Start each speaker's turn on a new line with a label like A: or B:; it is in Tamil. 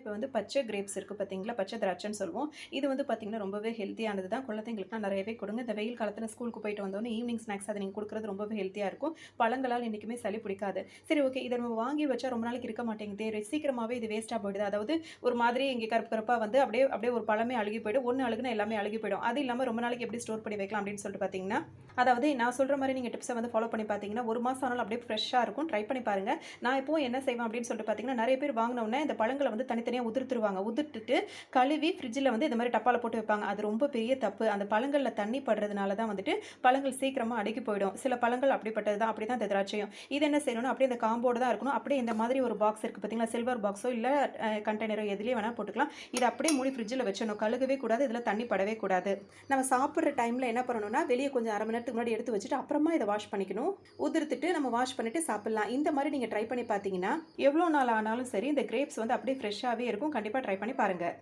A: இப்போ வந்து பச்சை கிரேப்ஸ் இருக்குது பார்த்தீங்களா, பச்சை திராட்சைன்னு சொல்லுவோம். இது வந்து பார்த்தீங்கன்னா ரொம்பவே ஹெல்த்தியானது தான். குழந்தைங்களுக்குலாம் நிறையவே கொடுங்க. இந்த வெயில் காலத்தில் ஸ்கூலுக்கு போயிட்டு வந்தோடனே ஈவினிங் ஸ்நாக்ஸ் அதை நீங்கள் கொடுக்குறது ரொம்பவே ஹெல்த்தியாக இருக்கும். பழங்களால் என்றைக்குமே சளி பிடிக்காது. சரி, ஓகே, இதை நம்ம வாங்கி வச்சா ரொம்ப நாளைக்கு இருக்க மாட்டேங்குது, சீக்கிரமாகவே இது வேஸ்ட்டாக போயிடுது. அதாவது ஒரு மாதிரி இங்கே கருப்பு கருப்பாக வந்து அப்படியே அப்படியே ஒரு பழமே அழுகி போயிடும். ஒன்று அழுகுனா எல்லாமே அழுகி போயிடும். அது இல்லாமல் ரொம்ப நாளைக்கு எப்படி ஸ்டோர் பண்ணி வைக்கலாம் அப்படின்னு சொல்லிட்டு பார்த்தீங்கன்னா, அதாவது நான் சொல்கிற மாதிரி நீங்கள் டிப்ஸை வந்து ஃபாலோ பண்ணி பார்த்தீங்கன்னா 1 மாதம் ஆனாலும் அப்படியே ஃப்ரெஷ்ஷாக இருக்கும். ட்ரை பண்ணி பாருங்கள். நான் இப்போ என்ன செய்வேன் அப்படின்னு சொல்லிட்டு பார்த்தீங்கன்னா, நிறைய பேர் வாங்கினோடனே இந்த பழங்களை வந்து தனித்தனியாக உதிர்த்துருவாங்க. உதிர்த்துட்டு கழுவி ஃப்ரிட்ஜில் வந்து இந்த மாதிரி டப்பாவில் போட்டு வைப்பாங்க. அது ரொம்ப பெரிய தப்பு. அந்த பழங்களில் தண்ணி படுறதுனால தான் வந்துட்டு பழங்கள் சீக்கிரமாக அழுகி போயிடும். சில பழங்கள் அப்படிப்பட்டது தான். அப்படி தான் இந்த திராட்சையும். இது என்ன செய்யணும்னா, அப்படியே இந்த காம்போடு தான் இருக்கணும். அப்படியே இந்த மாதிரி ஒரு பாக்ஸ் இருக்குது பார்த்தீங்களா, சில்வர் பாக்ஸோ இல்லை கண்டெய்னரோ எதுலேயே வேணால் போட்டுக்கலாம். இதை அப்படியே மூடி ஃப்ரிட்ஜில் வச்சிடணும். கழுகவே கூடாது, இதில் தண்ணி படவே கூடாது. நம்ம சாப்பிட்ற டைமில் என்ன பண்ணணும்னா, வெளியே கொஞ்சம் அரை மணி நேரத்துக்கு முன்னாடி எடுத்து வச்சுட்டு அப்புறமா இதை வாஷ் பண்ணிக்கணும். உதிர்த்துட்டு நம்ம வாஷ் பண்ணிட்டு சாப்பிடலாம். இந்த மாதிரி நீங்கள் ட்ரை பண்ணி பார்த்தீங்கன்னா எவ்வளோ நாள் ஆனாலும் சரி இந்த கிரேப்ஸ் வந்து அப்படியே ஃப்ரெஷ்ஷாகவே இருக்கும். கண்டிப்பாக ட்ரை பண்ணி பாருங்கள்.